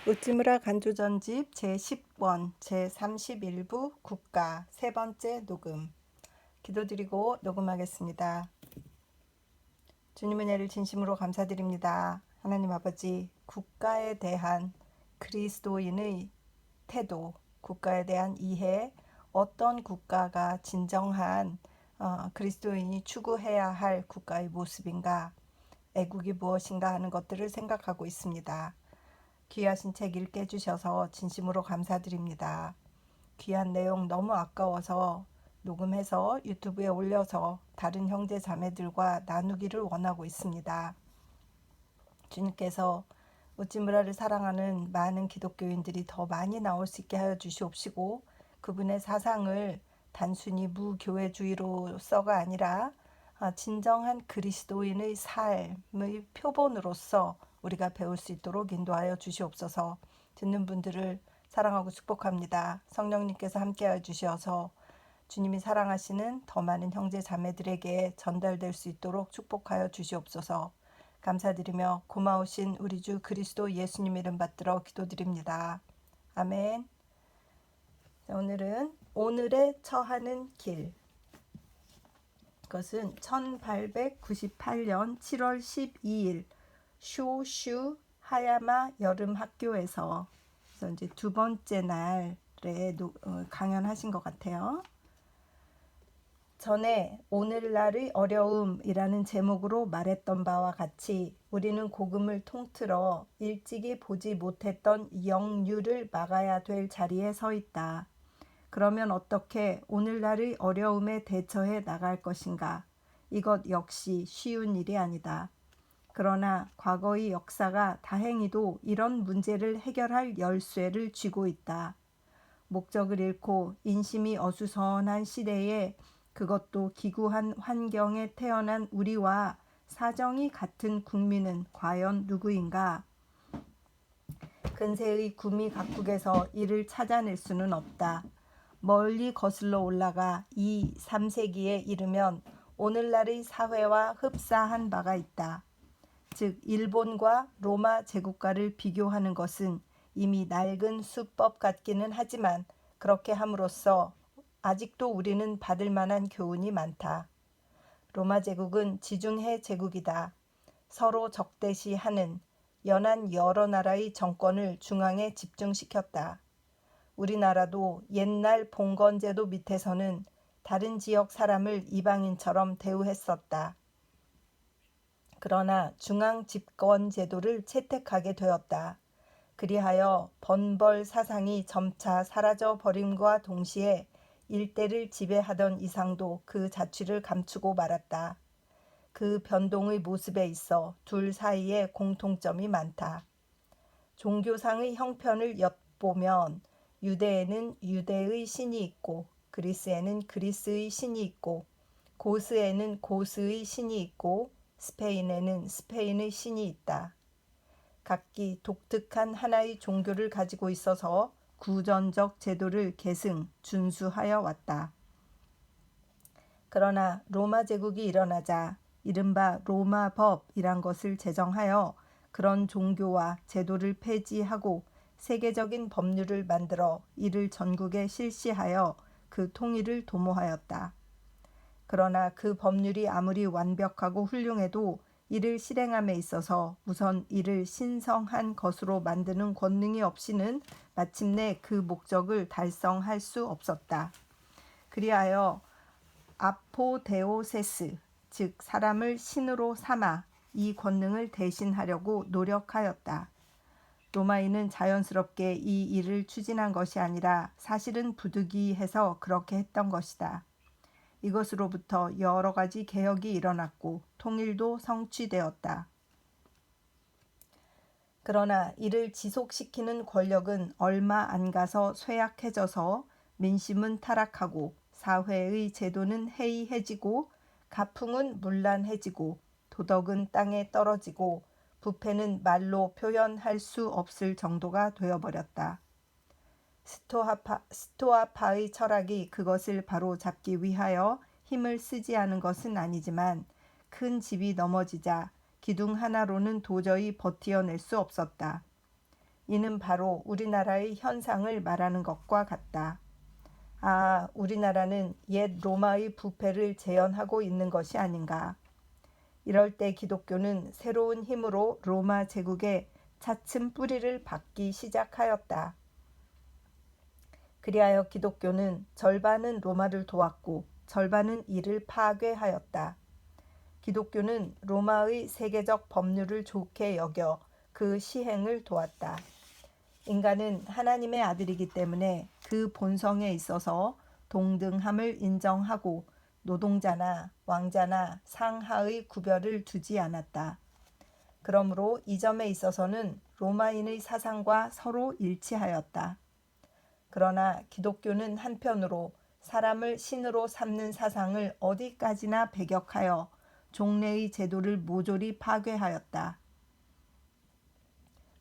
우찌무라 간주전집 제10권 제31부 국가 세 번째 녹음. 기도드리고 녹음하겠습니다. 주님의 은혜를 진심으로 감사드립니다. 하나님 아버지, 국가에 대한 그리스도인의 태도, 국가에 대한 이해, 어떤 국가가 진정한 그리스도인이 추구해야 할 국가의 모습인가, 애국이 무엇인가 하는 것들을 생각하고 있습니다. 귀하신 책 읽게 해주셔서 진심으로 감사드립니다. 귀한 내용 너무 아까워서 녹음해서 유튜브에 올려서 다른 형제 자매들과 나누기를 원하고 있습니다. 주님께서 우찌무라를 사랑하는 많은 기독교인들이 더 많이 나올 수 있게 하여 주시옵시고, 그분의 사상을 단순히 무교회주의로서가 아니라 진정한 그리스도인의 삶의 표본으로서 우리가 배울 수 있도록 인도하여 주시옵소서. 듣는 분들을 사랑하고 축복합니다. 성령님께서 함께하여 주셔서 주님이 사랑하시는 더 많은 형제 자매들에게 전달될 수 있도록 축복하여 주시옵소서. 감사드리며 고마우신 우리 주 그리스도 예수님 이름 받들어 기도드립니다. 아멘. 오늘은 오늘의 처하는 길. 그것은 1898년 7월 12일 쇼슈 하야마 여름학교에서 이제 두 번째 날에 강연하신 것 같아요. 전에 오늘날의 어려움이라는 제목으로 말했던 바와 같이 우리는 복음을 통틀어 일찍이 보지 못했던 영유를 막아야 될 자리에 서 있다. 그러면 어떻게 오늘날의 어려움에 대처해 나갈 것인가? 이것 역시 쉬운 일이 아니다. 그러나 과거의 역사가 다행히도 이런 문제를 해결할 열쇠를 쥐고 있다. 목적을 잃고 인심이 어수선한 시대에, 그것도 기구한 환경에 태어난 우리와 사정이 같은 국민은 과연 누구인가? 근세의 구미 각국에서 이를 찾아낼 수는 없다. 멀리 거슬러 올라가 2, 3세기에 이르면 오늘날의 사회와 흡사한 바가 있다. 즉 일본과 로마 제국과를 비교하는 것은 이미 낡은 수법 같기는 하지만 그렇게 함으로써 아직도 우리는 받을 만한 교훈이 많다. 로마 제국은 지중해 제국이다. 서로 적대시하는 연한 여러 나라의 정권을 중앙에 집중시켰다. 우리나라도 옛날 봉건제도 밑에서는 다른 지역 사람을 이방인처럼 대우했었다. 그러나 중앙 집권 제도를 채택하게 되었다. 그리하여 번벌 사상이 점차 사라져 버림과 동시에 일대를 지배하던 이상도 그 자취를 감추고 말았다. 그 변동의 모습에 있어 둘 사이에 공통점이 많다. 종교상의 형편을 엿보면 유대에는 유대의 신이 있고 그리스에는 그리스의 신이 있고 고스에는 고스의 신이 있고 스페인에는 스페인의 신이 있다. 각기 독특한 하나의 종교를 가지고 있어서 구전적 제도를 계승, 준수하여 왔다. 그러나 로마 제국이 일어나자 이른바 로마법이란 것을 제정하여 그런 종교와 제도를 폐지하고 세계적인 법률을 만들어 이를 전국에 실시하여 그 통일을 도모하였다. 그러나 그 법률이 아무리 완벽하고 훌륭해도 이를 실행함에 있어서 우선 이를 신성한 것으로 만드는 권능이 없이는 마침내 그 목적을 달성할 수 없었다. 그리하여 아포데오세스, 즉 사람을 신으로 삼아 이 권능을 대신하려고 노력하였다. 로마인은 자연스럽게 이 일을 추진한 것이 아니라 사실은 부득이해서 그렇게 했던 것이다. 이것으로부터 여러 가지 개혁이 일어났고 통일도 성취되었다. 그러나 이를 지속시키는 권력은 얼마 안 가서 쇠약해져서 민심은 타락하고 사회의 제도는 해이해지고 가풍은 문란해지고 도덕은 땅에 떨어지고 부패는 말로 표현할 수 없을 정도가 되어버렸다. 스토아파의 철학이 그것을 바로 잡기 위하여 힘을 쓰지 않은 것은 아니지만 큰 집이 넘어지자 기둥 하나로는 도저히 버티어낼 수 없었다. 이는 바로 우리나라의 현상을 말하는 것과 같다. 아, 우리나라는 옛 로마의 부패를 재현하고 있는 것이 아닌가. 이럴 때 기독교는 새로운 힘으로 로마 제국에 차츰 뿌리를 박기 시작하였다. 그리하여 기독교는 절반은 로마를 도왔고 절반은 이를 파괴하였다. 기독교는 로마의 세계적 법률을 좋게 여겨 그 시행을 도왔다. 인간은 하나님의 아들이기 때문에 그 본성에 있어서 동등함을 인정하고 노동자나 왕자나 상하의 구별을 두지 않았다. 그러므로 이 점에 있어서는 로마인의 사상과 서로 일치하였다. 그러나 기독교는 한편으로 사람을 신으로 삼는 사상을 어디까지나 배격하여 종래의 제도를 모조리 파괴하였다.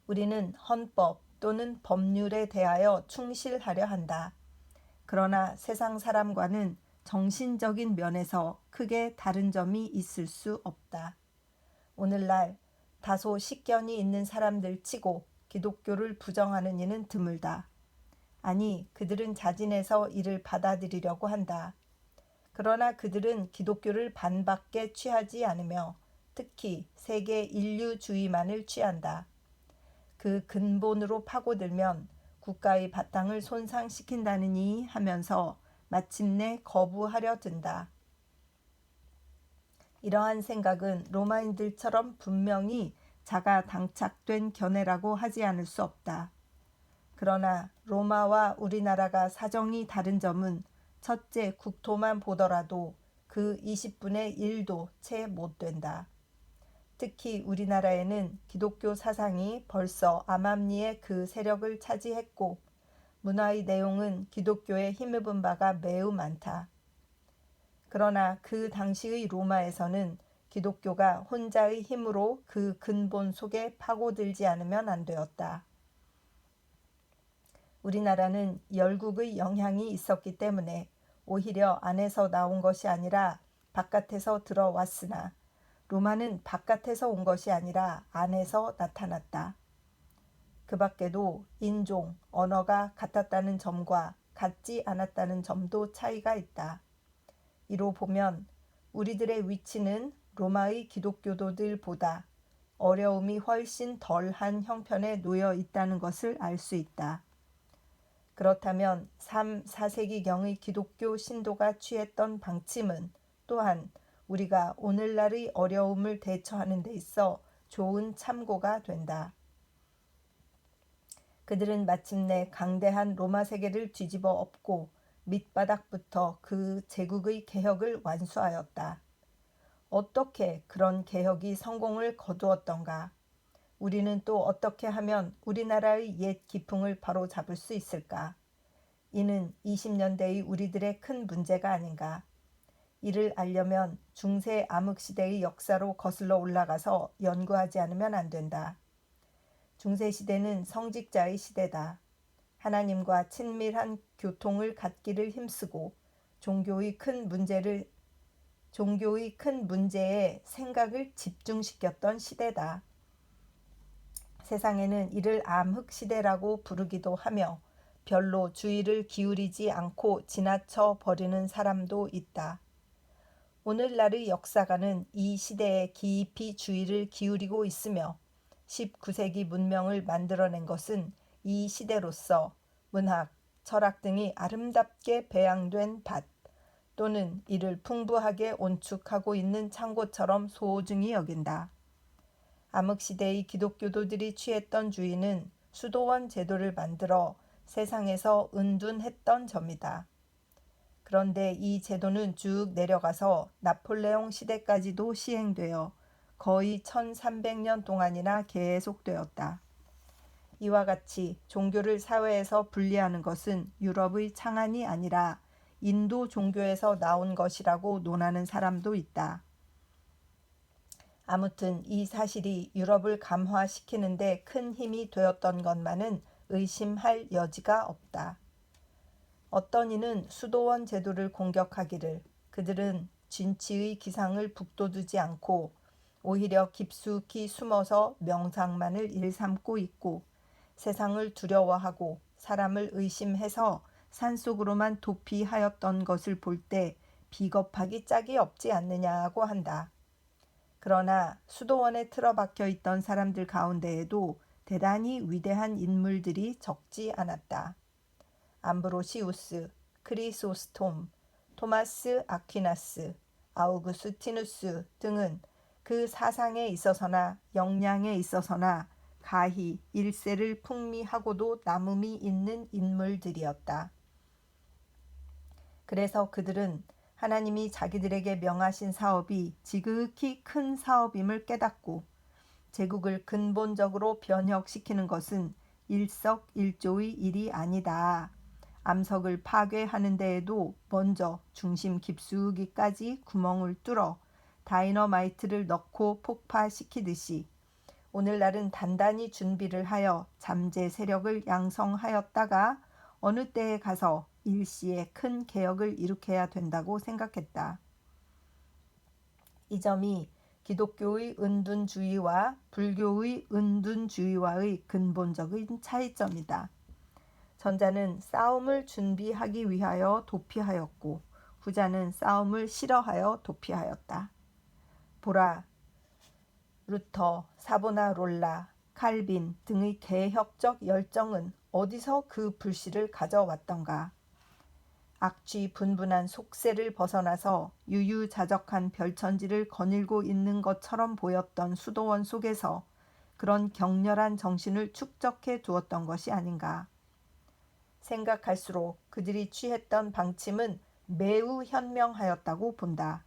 우리는 헌법 또는 법률에 대하여 충실하려 한다. 그러나 세상 사람과는 정신적인 면에서 크게 다른 점이 있을 수 없다. 오늘날 다소 식견이 있는 사람들 치고 기독교를 부정하는 이는 드물다. 아니, 그들은 자진해서 이를 받아들이려고 한다. 그러나 그들은 기독교를 반밖에 취하지 않으며 특히 세계 인류주의만을 취한다. 그 근본으로 파고들면 국가의 바탕을 손상시킨다느니 하면서 마침내 거부하려 든다. 이러한 생각은 로마인들처럼 분명히 자가 당착된 견해라고 하지 않을 수 없다. 그러나 로마와 우리나라가 사정이 다른 점은 첫째 국토만 보더라도 그 20분의 1도 채 못 된다. 특히 우리나라에는 기독교 사상이 벌써 암암리에 그 세력을 차지했고 문화의 내용은 기독교에 힘입은 바가 매우 많다. 그러나 그 당시의 로마에서는 기독교가 혼자의 힘으로 그 근본 속에 파고들지 않으면 안 되었다. 우리나라는 열국의 영향이 있었기 때문에 오히려 안에서 나온 것이 아니라 바깥에서 들어왔으나 로마는 바깥에서 온 것이 아니라 안에서 나타났다. 그 밖에도 인종, 언어가 같았다는 점과 같지 않았다는 점도 차이가 있다. 이로 보면 우리들의 위치는 로마의 기독교도들보다 어려움이 훨씬 덜한 형편에 놓여 있다는 것을 알 수 있다. 그렇다면 3, 4세기경의 기독교 신도가 취했던 방침은 또한 우리가 오늘날의 어려움을 대처하는 데 있어 좋은 참고가 된다. 그들은 마침내 강대한 로마 세계를 뒤집어 엎고 밑바닥부터 그 제국의 개혁을 완수하였다. 어떻게 그런 개혁이 성공을 거두었던가? 우리는 또 어떻게 하면 우리나라의 옛 기풍을 바로잡을 수 있을까? 이는 20년대의 우리들의 큰 문제가 아닌가? 이를 알려면 중세 암흑시대의 역사로 거슬러 올라가서 연구하지 않으면 안 된다. 중세시대는 성직자의 시대다. 하나님과 친밀한 교통을 갖기를 힘쓰고 종교의 큰 문제에 생각을 집중시켰던 시대다. 세상에는 이를 암흑시대라고 부르기도 하며 별로 주의를 기울이지 않고 지나쳐 버리는 사람도 있다. 오늘날의 역사가는 이 시대에 깊이 주의를 기울이고 있으며 19세기 문명을 만들어낸 것은 이 시대로서 문학, 철학 등이 아름답게 배양된 밭 또는 이를 풍부하게 온축하고 있는 창고처럼 소중히 여긴다. 암흑시대의 기독교도들이 취했던 주의는 수도원 제도를 만들어 세상에서 은둔했던 점이다. 그런데 이 제도는 쭉 내려가서 나폴레옹 시대까지도 시행되어 거의 1300년 동안이나 계속되었다. 이와 같이 종교를 사회에서 분리하는 것은 유럽의 창안이 아니라 인도 종교에서 나온 것이라고 논하는 사람도 있다. 아무튼 이 사실이 유럽을 감화시키는 데 큰 힘이 되었던 것만은 의심할 여지가 없다. 어떤 이는 수도원 제도를 공격하기를 그들은 진치의 기상을 북돋우지 않고 오히려 깊숙이 숨어서 명상만을 일삼고 있고 세상을 두려워하고 사람을 의심해서 산속으로만 도피하였던 것을 볼 때 비겁하기 짝이 없지 않느냐고 한다. 그러나 수도원에 틀어박혀 있던 사람들 가운데에도 대단히 위대한 인물들이 적지 않았다. 암브로시우스, 크리소스톰, 토마스 아퀴나스, 아우구스티누스 등은 그 사상에 있어서나 역량에 있어서나 가히 일세를 풍미하고도 남음이 있는 인물들이었다. 그래서 그들은 하나님이 자기들에게 명하신 사업이 지극히 큰 사업임을 깨닫고 제국을 근본적으로 변혁시키는 것은 일석일조의 일이 아니다. 암석을 파괴하는 데에도 먼저 중심 깊숙이까지 구멍을 뚫어 다이너마이트를 넣고 폭파시키듯이 오늘날은 단단히 준비를 하여 잠재 세력을 양성하였다가 어느 때에 가서 일시에 큰 개혁을 일으켜야 된다고 생각했다. 이 점이 기독교의 은둔주의와 불교의 은둔주의와의 근본적인 차이점이다. 전자는 싸움을 준비하기 위하여 도피하였고 후자는 싸움을 싫어하여 도피하였다. 보라, 루터, 사보나롤라, 칼빈 등의 개혁적 열정은 어디서 그 불씨를 가져왔던가. 악취분분한 속세를 벗어나서 유유자적한 별천지를 거닐고 있는 것처럼 보였던 수도원 속에서 그런 격렬한 정신을 축적해 두었던 것이 아닌가. 생각할수록 그들이 취했던 방침은 매우 현명하였다고 본다.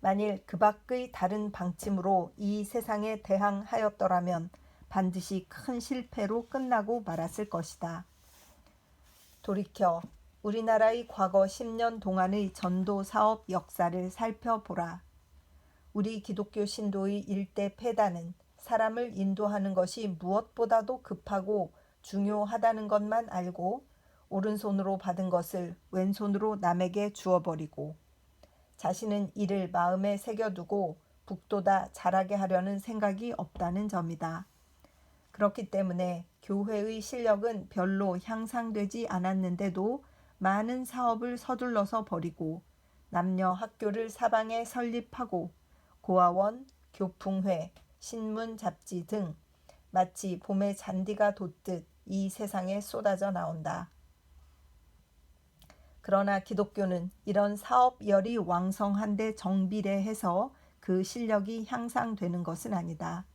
만일 그 밖의 다른 방침으로 이 세상에 대항하였더라면 반드시 큰 실패로 끝나고 말았을 것이다. 돌이켜 우리나라의 과거 10년 동안의 전도 사업 역사를 살펴보라. 우리 기독교 신도의 일대 폐단은 사람을 인도하는 것이 무엇보다도 급하고 중요하다는 것만 알고 오른손으로 받은 것을 왼손으로 남에게 주어버리고 자신은 이를 마음에 새겨두고 북돋아 자라게 하려는 생각이 없다는 점이다. 그렇기 때문에 교회의 실력은 별로 향상되지 않았는데도 많은 사업을 서둘러서 벌이고 남녀 학교를 사방에 설립하고 고아원, 교풍회, 신문 잡지 등 마치 봄에 잔디가 돋듯 이 세상에 쏟아져 나온다. 그러나 기독교는 이런 사업열이 왕성한데 정비례해서 그 실력이 향상되는 것은 아니다.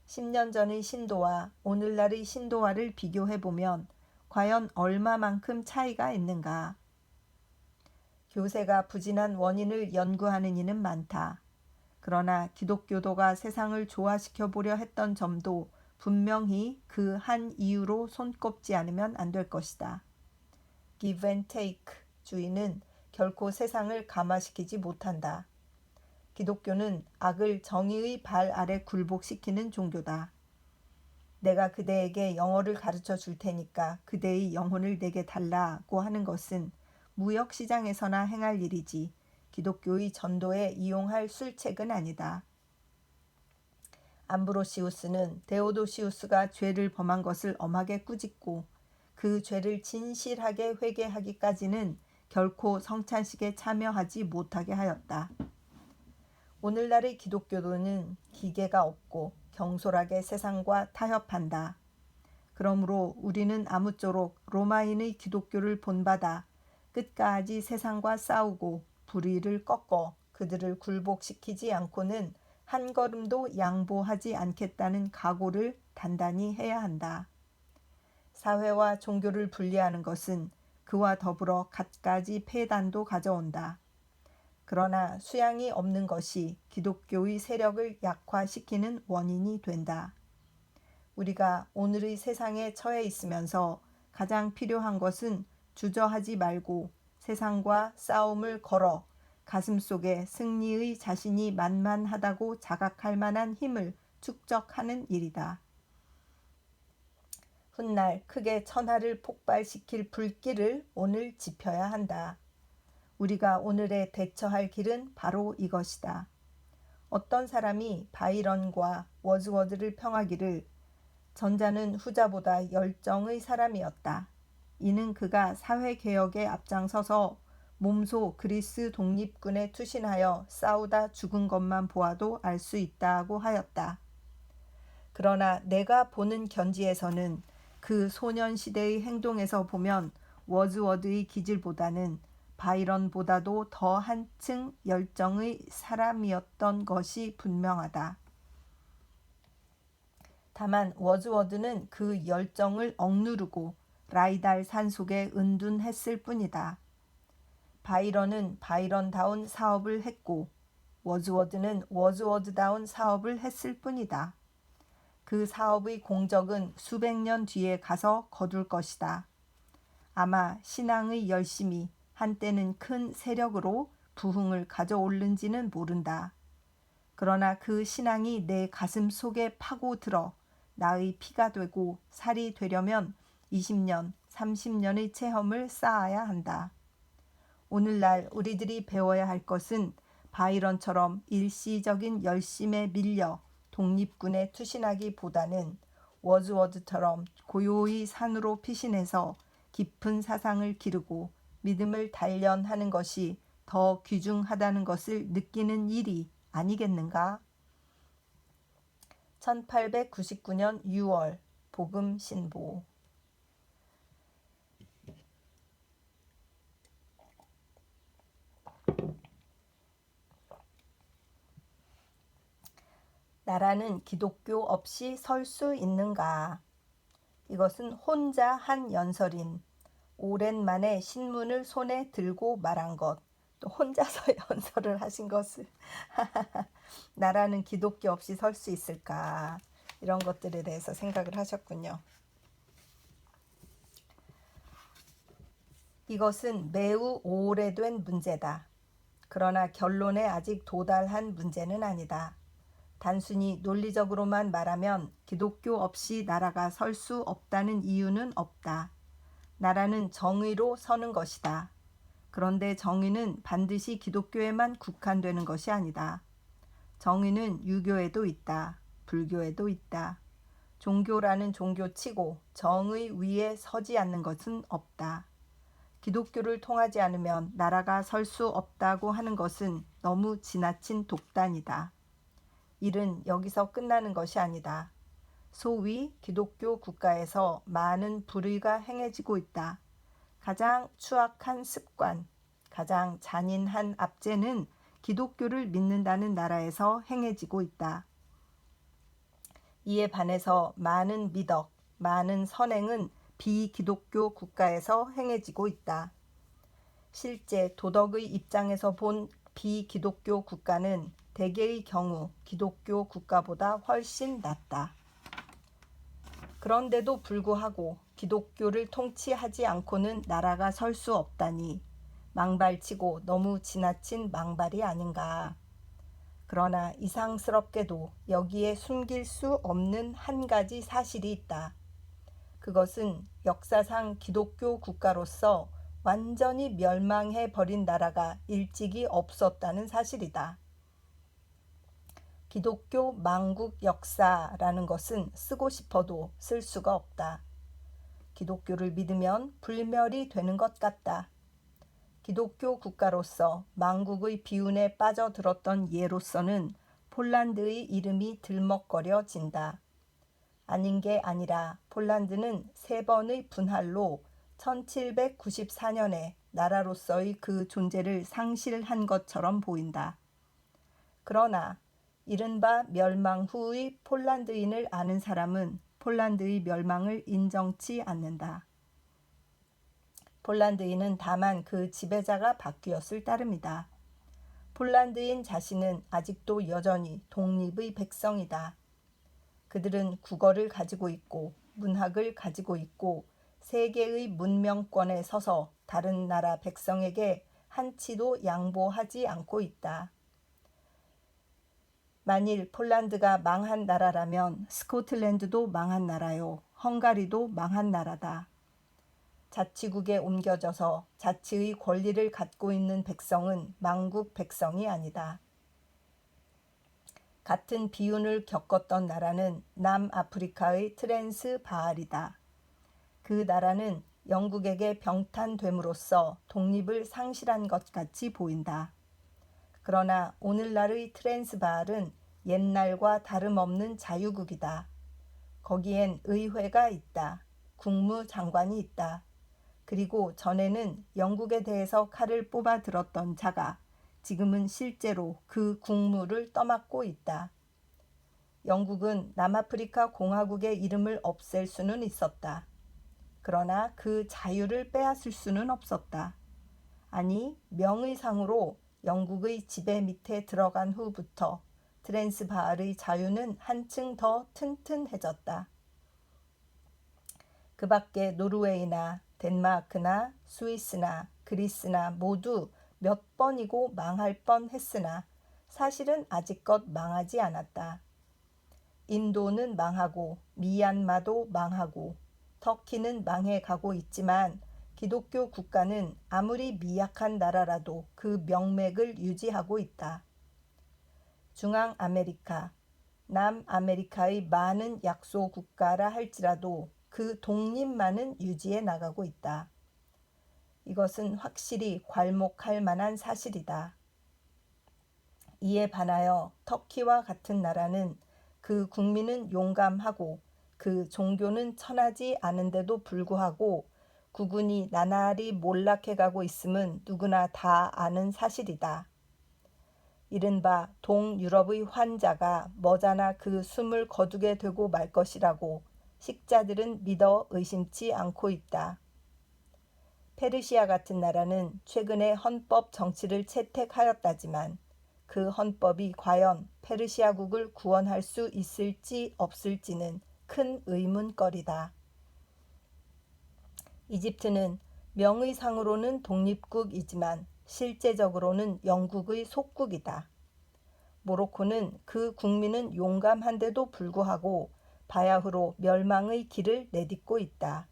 10년 전의 신도와 오늘날의 신도와를 비교해보면 과연 얼마만큼 차이가 있는가. 교세가 부진한 원인을 연구하는 이는 많다. 그러나 기독교도가 세상을 조화시켜 보려 했던 점도 분명히 그 한 이유로 손꼽지 않으면 안 될 것이다. Give and take 주의는 결코 세상을 감화시키지 못한다. 기독교는 악을 정의의 발 아래 굴복시키는 종교다. 내가 그대에게 영어를 가르쳐 줄 테니까 그대의 영혼을 내게 달라고 하는 것은 무역시장에서나 행할 일이지 기독교의 전도에 이용할 술책은 아니다. 암브로시우스는 데오도시우스가 죄를 범한 것을 엄하게 꾸짖고 그 죄를 진실하게 회개하기까지는 결코 성찬식에 참여하지 못하게 하였다. 오늘날의 기독교도는 기계가 없고 경솔하게 세상과 타협한다. 그러므로 우리는 아무쪼록 로마인의 기독교를 본받아 끝까지 세상과 싸우고 불의를 꺾어 그들을 굴복시키지 않고는 한 걸음도 양보하지 않겠다는 각오를 단단히 해야 한다. 사회와 종교를 분리하는 것은 그와 더불어 갖가지 폐단도 가져온다. 그러나 수양이 없는 것이 기독교의 세력을 약화시키는 원인이 된다. 우리가 오늘의 세상에 처해 있으면서 가장 필요한 것은 주저하지 말고 세상과 싸움을 걸어 가슴속에 승리의 자신이 만만하다고 자각할 만한 힘을 축적하는 일이다. 훗날 크게 천하를 폭발시킬 불길을 오늘 지펴야 한다. 우리가 오늘에 대처할 길은 바로 이것이다. 어떤 사람이 바이런과 워즈워드를 평하기를 전자는 후자보다 열정의 사람이었다. 이는 그가 사회개혁에 앞장서서 몸소 그리스 독립군에 투신하여 싸우다 죽은 것만 보아도 알 수 있다고 하였다. 그러나 내가 보는 견지에서는 그 소년시대의 행동에서 보면 워즈워드의 기질보다는 바이런보다도 더 한층 열정의 사람이었던 것이 분명하다. 다만 워즈워드는 그 열정을 억누르고 라이달 산속에 은둔했을 뿐이다. 바이런은 바이런다운 사업을 했고 워즈워드는 워즈워드다운 사업을 했을 뿐이다. 그 사업의 공적은 수백 년 뒤에 가서 거둘 것이다. 아마 신앙의 열심이 한때는 큰 세력으로 부흥을 가져올는지는 모른다. 그러나 그 신앙이 내 가슴 속에 파고들어 나의 피가 되고 살이 되려면 20년, 30년의 체험을 쌓아야 한다. 오늘날 우리들이 배워야 할 것은 바이런처럼 일시적인 열심에 밀려 독립군에 투신하기보다는 워즈워드처럼 고요히 산으로 피신해서 깊은 사상을 기르고 믿음을 단련하는 것이 더 귀중하다는 것을 느끼는 일이 아니겠는가? 1899년 6월 복음 신보. 나라는 기독교 없이 설 수 있는가? 이것은 혼자 한 연설인 오랜만에 신문을 손에 들고 말한 것, 또 혼자서 연설을 하신 것을 나라는 기독교 없이 설 수 있을까? 이런 것들에 대해서 생각을 하셨군요. 이것은 매우 오래된 문제다. 그러나 결론에 아직 도달한 문제는 아니다. 단순히 논리적으로만 말하면 기독교 없이 나라가 설 수 없다는 이유는 없다. 나라는 정의로 서는 것이다. 그런데 정의는 반드시 기독교에만 국한되는 것이 아니다. 정의는 유교에도 있다. 불교에도 있다. 종교라는 종교치고 정의 위에 서지 않는 것은 없다. 기독교를 통하지 않으면 나라가 설 수 없다고 하는 것은 너무 지나친 독단이다. 일은 여기서 끝나는 것이 아니다. 소위 기독교 국가에서 많은 불의가 행해지고 있다. 가장 추악한 습관, 가장 잔인한 압제는 기독교를 믿는다는 나라에서 행해지고 있다. 이에 반해서 많은 미덕, 많은 선행은 비기독교 국가에서 행해지고 있다. 실제 도덕의 입장에서 본 비기독교 국가는 대개의 경우 기독교 국가보다 훨씬 낫다. 그런데도 불구하고 기독교를 통치하지 않고는 나라가 설 수 없다니 망발치고 너무 지나친 망발이 아닌가. 그러나 이상스럽게도 여기에 숨길 수 없는 한 가지 사실이 있다. 그것은 역사상 기독교 국가로서 완전히 멸망해버린 나라가 일찍이 없었다는 사실이다. 기독교 망국 역사라는 것은 쓰고 싶어도 쓸 수가 없다. 기독교를 믿으면 불멸이 되는 것 같다. 기독교 국가로서 망국의 비운에 빠져들었던 예로서는 폴란드의 이름이 들먹거려진다. 아닌 게 아니라 폴란드는 3번의 분할로 1794년에 나라로서의 그 존재를 상실한 것처럼 보인다. 그러나 이른바 멸망 후의 폴란드인을 아는 사람은 폴란드의 멸망을 인정치 않는다. 폴란드인은 다만 그 지배자가 바뀌었을 따름이다. 폴란드인 자신은 아직도 여전히 독립의 백성이다. 그들은 국어를 가지고 있고 문학을 가지고 있고 세계의 문명권에 서서 다른 나라 백성에게 한치도 양보하지 않고 있다. 만일 폴란드가 망한 나라라면 스코틀랜드도 망한 나라요. 헝가리도 망한 나라다. 자치국에 옮겨져서 자치의 권리를 갖고 있는 백성은 망국 백성이 아니다. 같은 비운을 겪었던 나라는 남아프리카의 트랜스바알이다. 그 나라는 영국에게 병탄됨으로써 독립을 상실한 것 같이 보인다. 그러나 오늘날의 트랜스바알은 옛날과 다름없는 자유국이다. 거기엔 의회가 있다. 국무장관이 있다. 그리고 전에는 영국에 대해서 칼을 뽑아 들었던 자가 지금은 실제로 그 국무를 떠맡고 있다. 영국은 남아프리카 공화국의 이름을 없앨 수는 있었다. 그러나 그 자유를 빼앗을 수는 없었다. 아니, 명의상으로 영국의 지배 밑에 들어간 후부터 트랜스바알의 자유는 한층 더 튼튼해졌다. 그 밖에 노르웨이나 덴마크나 스위스나 그리스나 모두 몇 번이고 망할 뻔했으나 사실은 아직껏 망하지 않았다. 인도는 망하고 미얀마도 망하고 터키는 망해가고 있지만 기독교 국가는 아무리 미약한 나라라도 그 명맥을 유지하고 있다. 중앙아메리카, 남아메리카의 많은 약소 국가라 할지라도 그 독립만은 유지해 나가고 있다. 이것은 확실히 괄목할 만한 사실이다. 이에 반하여 터키와 같은 나라는 그 국민은 용감하고 그 종교는 천하지 않은데도 불구하고 국군이 나날이 몰락해가고 있음은 누구나 다 아는 사실이다. 이른바 동유럽의 환자가 머지않아 그 숨을 거두게 되고 말 것이라고 식자들은 믿어 의심치 않고 있다. 페르시아 같은 나라는 최근에 헌법 정치를 채택하였다지만 그 헌법이 과연 페르시아국을 구원할 수 있을지 없을지는 큰 의문거리다. 이집트는 명의상으로는 독립국이지만 실제적으로는 영국의 속국이다. 모로코는 그 국민은 용감한데도 불구하고 바야흐로 멸망의 길을 내딛고 있다.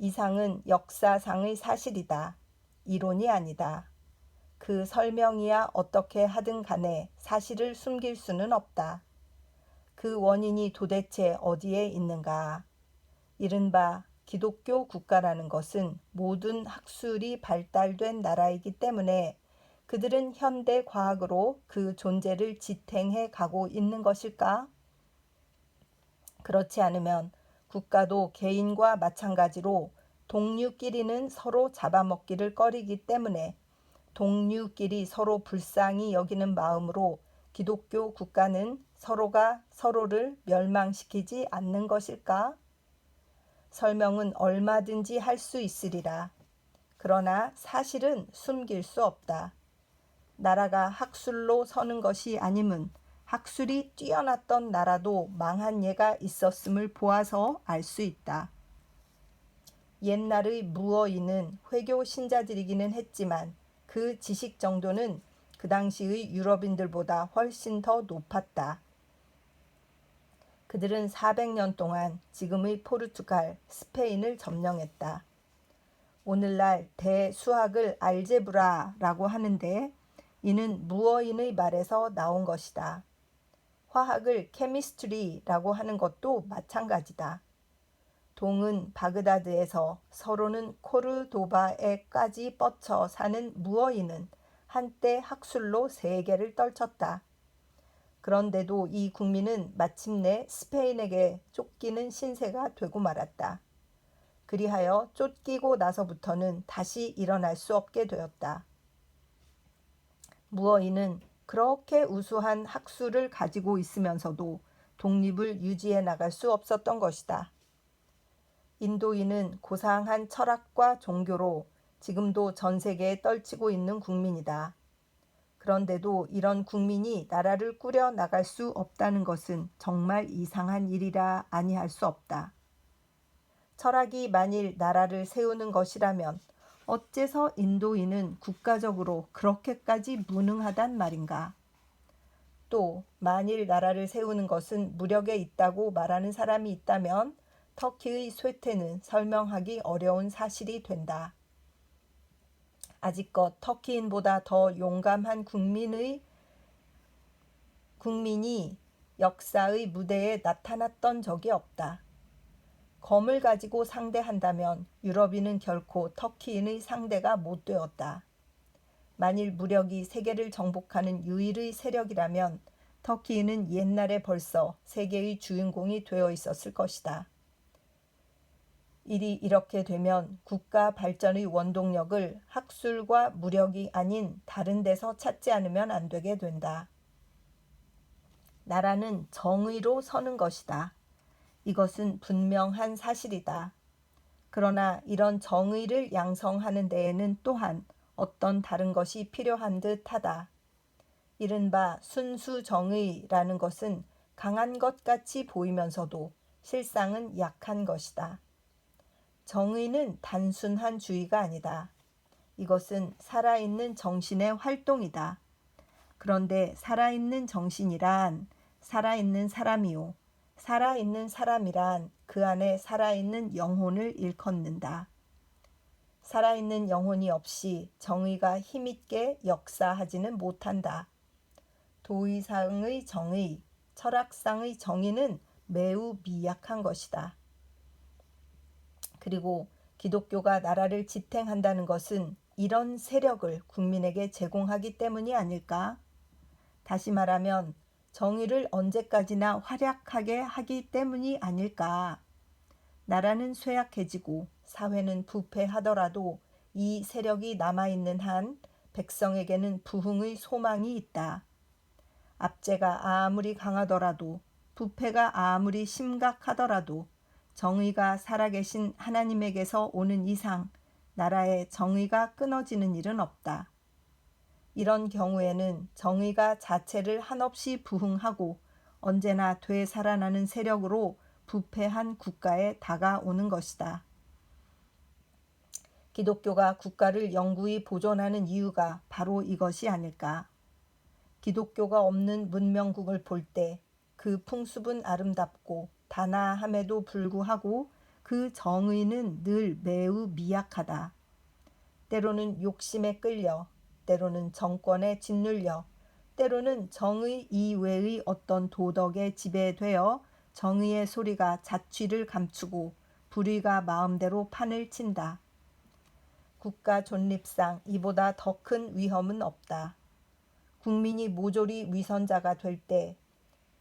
이상은 역사상의 사실이다. 이론이 아니다. 그 설명이야 어떻게 하든 간에 사실을 숨길 수는 없다. 그 원인이 도대체 어디에 있는가? 이른바 기독교 국가라는 것은 모든 학술이 발달된 나라이기 때문에 그들은 현대 과학으로 그 존재를 지탱해 가고 있는 것일까? 그렇지 않으면 국가도 개인과 마찬가지로 동류끼리는 서로 잡아먹기를 꺼리기 때문에 동류끼리 서로 불쌍히 여기는 마음으로 기독교 국가는 서로가 서로를 멸망시키지 않는 것일까? 설명은 얼마든지 할 수 있으리라. 그러나 사실은 숨길 수 없다. 나라가 학술로 서는 것이 아님은 학술이 뛰어났던 나라도 망한 예가 있었음을 보아서 알 수 있다. 옛날의 무어인은 회교 신자들이기는 했지만 그 지식 정도는 그 당시의 유럽인들보다 훨씬 더 높았다. 그들은 400년 동안 지금의 포르투갈, 스페인을 점령했다. 오늘날 대수학을 알제브라라고 하는데 이는 무어인의 말에서 나온 것이다. 화학을 케미스트리라고 하는 것도 마찬가지다. 동은 바그다드에서 서로는 코르도바에까지 뻗쳐 사는 무어인은 한때 학술로 세계를 떨쳤다. 그런데도 이 국민은 마침내 스페인에게 쫓기는 신세가 되고 말았다. 그리하여 쫓기고 나서부터는 다시 일어날 수 없게 되었다. 무어인은 그렇게 우수한 학술을 가지고 있으면서도 독립을 유지해 나갈 수 없었던 것이다. 인도인은 고상한 철학과 종교로 지금도 전 세계에 떨치고 있는 국민이다. 그런데도 이런 국민이 나라를 꾸려 나갈 수 없다는 것은 정말 이상한 일이라 아니할 수 없다. 철학이 만일 나라를 세우는 것이라면 어째서 인도인은 국가적으로 그렇게까지 무능하단 말인가? 또 만일 나라를 세우는 것은 무력에 있다고 말하는 사람이 있다면 터키의 쇠퇴는 설명하기 어려운 사실이 된다. 아직껏 터키인보다 더 용감한 국민의 국민이 역사의 무대에 나타났던 적이 없다. 검을 가지고 상대한다면 유럽인은 결코 터키인의 상대가 못 되었다. 만일 무력이 세계를 정복하는 유일의 세력이라면 터키인은 옛날에 벌써 세계의 주인공이 되어 있었을 것이다. 일이 이렇게 되면 국가 발전의 원동력을 학술과 무력이 아닌 다른 데서 찾지 않으면 안 되게 된다. 나라는 정의로 서는 것이다. 이것은 분명한 사실이다. 그러나 이런 정의를 양성하는 데에는 또한 어떤 다른 것이 필요한 듯하다. 이른바 순수정의라는 것은 강한 것 같이 보이면서도 실상은 약한 것이다. 정의는 단순한 주의가 아니다. 이것은 살아있는 정신의 활동이다. 그런데 살아있는 정신이란 살아있는 사람이요. 살아있는 사람이란 그 안에 살아있는 영혼을 일컫는다. 살아있는 영혼이 없이 정의가 힘있게 역사하지는 못한다. 도의상의 정의, 철학상의 정의는 매우 미약한 것이다. 그리고 기독교가 나라를 지탱한다는 것은 이런 세력을 국민에게 제공하기 때문이 아닐까? 다시 말하면 정의를 언제까지나 활약하게 하기 때문이 아닐까? 나라는 쇠약해지고 사회는 부패하더라도 이 세력이 남아있는 한 백성에게는 부흥의 소망이 있다. 압제가 아무리 강하더라도 부패가 아무리 심각하더라도 정의가 살아계신 하나님에게서 오는 이상 나라의 정의가 끊어지는 일은 없다. 이런 경우에는 정의가 자체를 한없이 부흥하고 언제나 되살아나는 세력으로 부패한 국가에 다가오는 것이다. 기독교가 국가를 영구히 보존하는 이유가 바로 이것이 아닐까. 기독교가 없는 문명국을 볼 때 그 풍습은 아름답고 단아함에도 불구하고 그 정의는 늘 매우 미약하다. 때로는 욕심에 끌려, 때로는 정권에 짓눌려, 때로는 정의 이외의 어떤 도덕에 지배되어 정의의 소리가 자취를 감추고 불의가 마음대로 판을 친다. 국가 존립상 이보다 더 큰 위험은 없다. 국민이 모조리 위선자가 될 때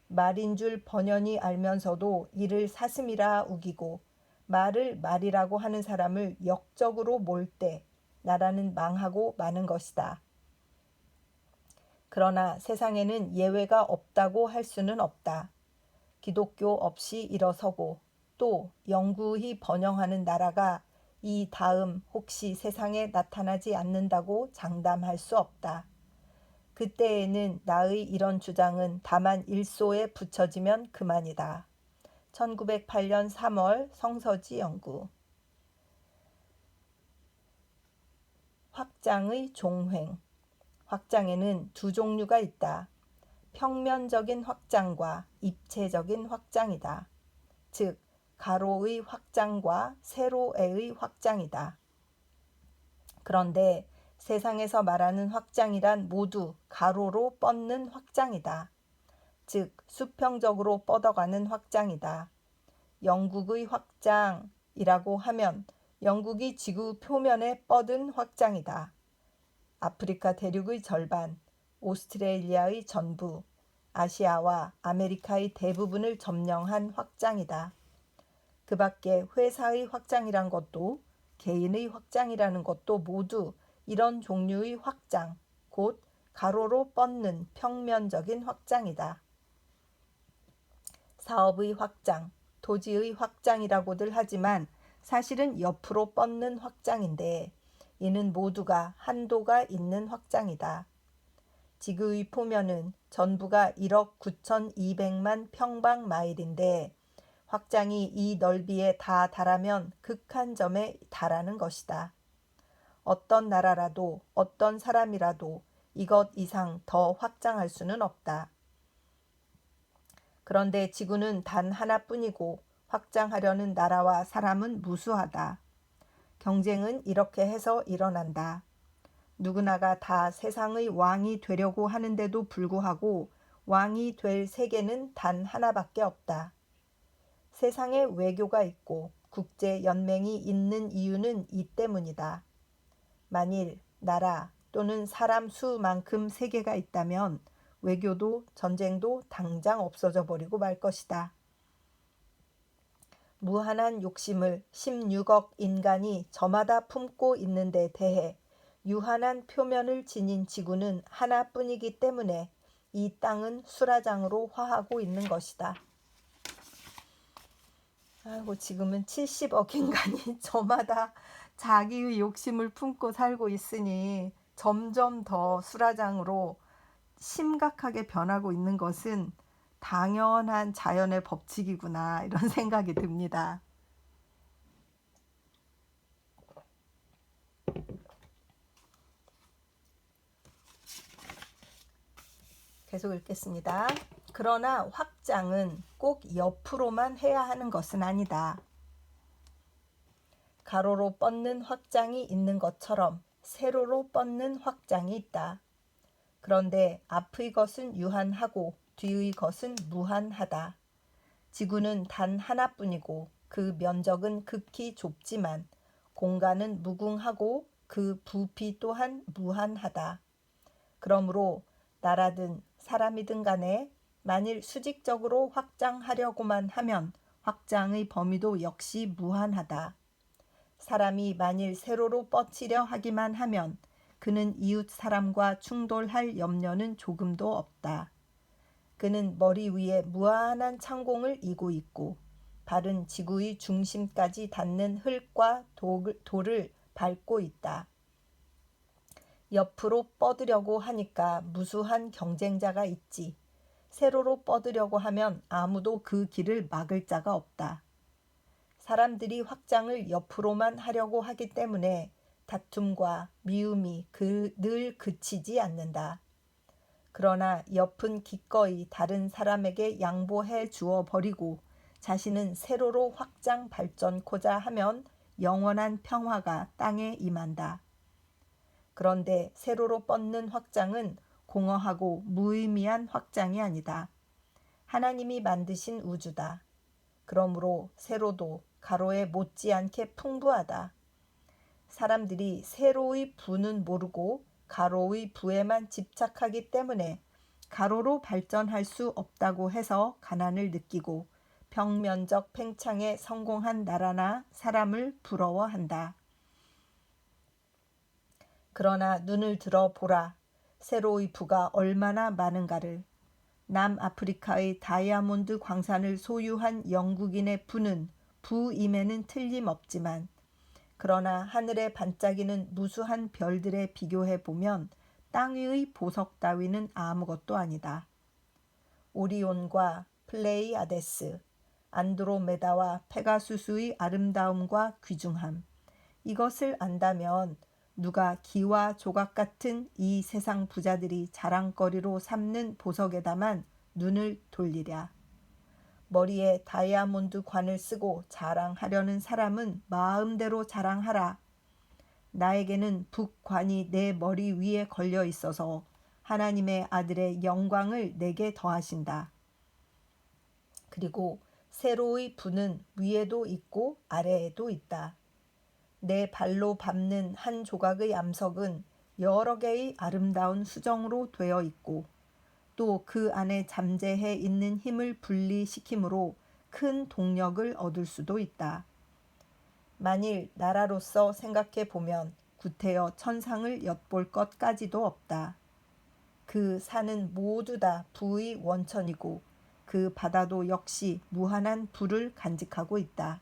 말인 줄 번연히 알면서도 이를 사슴이라 우기고 말을 말이라고 하는 사람을 역적으로 몰 때 나라는 망하고 마는 것이다. 그러나 세상에는 예외가 없다고 할 수는 없다. 기독교 없이 일어서고 또 영구히 번영하는 나라가 이 다음 혹시 세상에 나타나지 않는다고 장담할 수 없다. 그때에는 나의 이런 주장은 다만 일소에 붙여지면 그만이다. 1908년 3월 성서지 연구. 확장의 종횡. 확장에는 두 종류가 있다. 평면적인 확장과 입체적인 확장이다. 즉, 가로의 확장과 세로의 확장이다. 그런데 세상에서 말하는 확장이란 모두 가로로 뻗는 확장이다. 즉, 수평적으로 뻗어가는 확장이다. 영국의 확장이라고 하면 영국이 지구 표면에 뻗은 확장이다. 아프리카 대륙의 절반, 오스트레일리아의 전부, 아시아와 아메리카의 대부분을 점령한 확장이다. 그 밖에 회사의 확장이란 것도 개인의 확장이라는 것도 모두 이런 종류의 확장, 곧 가로로 뻗는 평면적인 확장이다. 사업의 확장, 토지의 확장이라고들 하지만 사실은 옆으로 뻗는 확장인데 이는 모두가 한도가 있는 확장이다. 지구의 표면은 전부가 1억 9,200만 평방마일인데 확장이 이 넓이에 다 달하면 극한 점에 달하는 것이다. 어떤 나라라도 어떤 사람이라도 이것 이상 더 확장할 수는 없다. 그런데 지구는 단 하나뿐이고 확장하려는 나라와 사람은 무수하다. 경쟁은 이렇게 해서 일어난다. 누구나가 다 세상의 왕이 되려고 하는데도 불구하고 왕이 될 세계는 단 하나밖에 없다. 세상에 외교가 있고 국제 연맹이 있는 이유는 이 때문이다. 만일 나라 또는 사람 수만큼 세계가 있다면 외교도 전쟁도 당장 없어져 버리고 말 것이다. 무한한 욕심을 16억 인간이 저마다 품고 있는 데 대해 유한한 표면을 지닌 지구는 하나뿐이기 때문에 이 땅은 수라장으로 화하고 있는 것이다. 아이고, 지금은 70억 인간이 저마다 자기의 욕심을 품고 살고 있으니 점점 더 수라장으로 심각하게 변하고 있는 것은 당연한 자연의 법칙이구나, 이런 생각이 듭니다. 계속 읽겠습니다. 그러나 확장은 꼭 옆으로만 해야 하는 것은 아니다. 가로로 뻗는 확장이 있는 것처럼 세로로 뻗는 확장이 있다. 그런데 앞의 것은 유한하고 뒤의 것은 무한하다. 지구는 단 하나뿐이고 그 면적은 극히 좁지만 공간은 무궁하고 그 부피 또한 무한하다. 그러므로 나라든 사람이든 간에 만일 수직적으로 확장하려고만 하면 확장의 범위도 역시 무한하다. 사람이 만일 세로로 뻗치려 하기만 하면 그는 이웃 사람과 충돌할 염려는 조금도 없다. 그는 머리 위에 무한한 창공을 이고 있고 발은 지구의 중심까지 닿는 흙과 돌을 밟고 있다. 옆으로 뻗으려고 하니까 무수한 경쟁자가 있지. 세로로 뻗으려고 하면 아무도 그 길을 막을 자가 없다. 사람들이 확장을 옆으로만 하려고 하기 때문에 다툼과 미움이 늘 그치지 않는다. 그러나 옆은 기꺼이 다른 사람에게 양보해 주어 버리고 자신은 세로로 확장 발전코자 하면 영원한 평화가 땅에 임한다. 그런데 세로로 뻗는 확장은 공허하고 무의미한 확장이 아니다. 하나님이 만드신 우주다. 그러므로 세로도 가로에 못지않게 풍부하다. 사람들이 세로의 부는 모르고 가로의 부에만 집착하기 때문에 가로로 발전할 수 없다고 해서 가난을 느끼고 평면적 팽창에 성공한 나라나 사람을 부러워한다. 그러나 눈을 들어 보라. 세로의 부가 얼마나 많은가를. 남아프리카의 다이아몬드 광산을 소유한 영국인의 부는 부임에는 틀림없지만 그러나 하늘에 반짝이는 무수한 별들에 비교해 보면 땅 위의 보석 따위는 아무것도 아니다. 오리온과 플레이아데스, 안드로메다와 페가수스의 아름다움과 귀중함, 이것을 안다면 누가 기와 조각 같은 이 세상 부자들이 자랑거리로 삼는 보석에다만 눈을 돌리랴. 머리에 다이아몬드 관을 쓰고 자랑하려는 사람은 마음대로 자랑하라. 나에게는 북관이 내 머리 위에 걸려 있어서 하나님의 아들의 영광을 내게 더하신다. 그리고 세로의 부는 위에도 있고 아래에도 있다. 내 발로 밟는 한 조각의 암석은 여러 개의 아름다운 수정으로 되어 있고 또 그 안에 잠재해 있는 힘을 분리시킴으로 큰 동력을 얻을 수도 있다. 만일 나라로서 생각해 보면 구태여 천상을 엿볼 것까지도 없다. 그 산은 모두 다 부의 원천이고 그 바다도 역시 무한한 부를 간직하고 있다.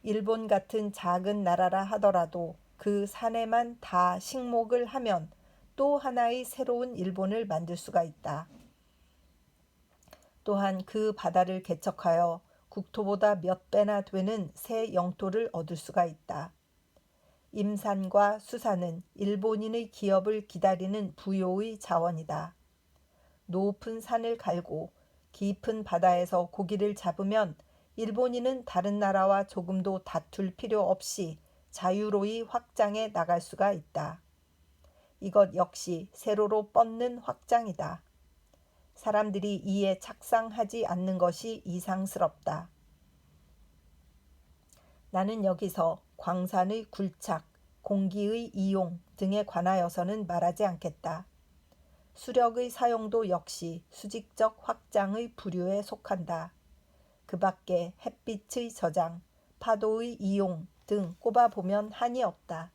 일본 같은 작은 나라라 하더라도 그 산에만 다 식목을 하면 또 하나의 새로운 일본을 만들 수가 있다. 또한 그 바다를 개척하여 국토보다 몇 배나 되는 새 영토를 얻을 수가 있다. 임산과 수산은 일본인의 기업을 기다리는 부요의 자원이다. 높은 산을 갈고 깊은 바다에서 고기를 잡으면 일본인은 다른 나라와 조금도 다툴 필요 없이 자유로이 확장해 나갈 수가 있다. 이것 역시 세로로 뻗는 확장이다. 사람들이 이에 착상하지 않는 것이 이상스럽다. 나는 여기서 광산의 굴착, 공기의 이용 등에 관하여서는 말하지 않겠다. 수력의 사용도 역시 수직적 확장의 부류에 속한다. 그 밖에 햇빛의 저장, 파도의 이용 등 꼽아보면 한이 없다.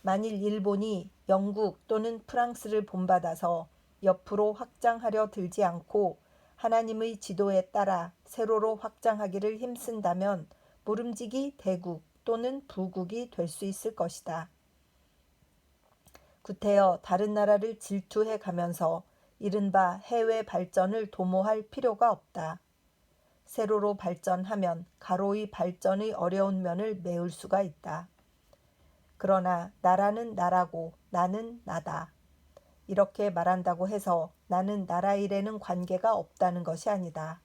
만일 일본이 영국 또는 프랑스를 본받아서 옆으로 확장하려 들지 않고 하나님의 지도에 따라 세로로 확장하기를 힘쓴다면 모름지기 대국 또는 부국이 될 수 있을 것이다. 구태여 다른 나라를 질투해 가면서 이른바 해외 발전을 도모할 필요가 없다. 세로로 발전하면 가로의 발전의 어려운 면을 메울 수가 있다. 그러나 나라는 나라고 나는 나다. 이렇게 말한다고 해서 나는 나라 일에는 관계가 없다는 것이 아니다.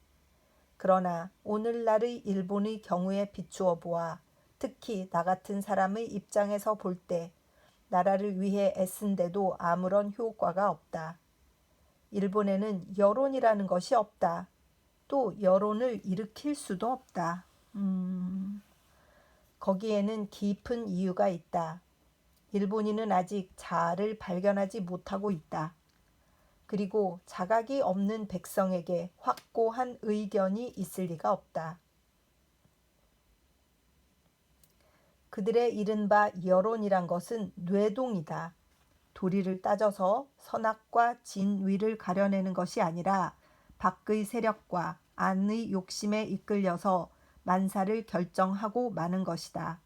그러나 오늘날의 일본의 경우에 비추어 보아 특히 나 같은 사람의 입장에서 볼 때 나라를 위해 애쓴데도 아무런 효과가 없다. 일본에는 여론이라는 것이 없다. 또 여론을 일으킬 수도 없다. 거기에는 깊은 이유가 있다. 일본인은 아직 자아를 발견하지 못하고 있다. 그리고 자각이 없는 백성에게 확고한 의견이 있을 리가 없다. 그들의 이른바 여론이란 것은 뇌동이다. 도리를 따져서 선악과 진위를 가려내는 것이 아니라 밖의 세력과 안의 욕심에 이끌려서 만사를 결정하고 마는 것이다.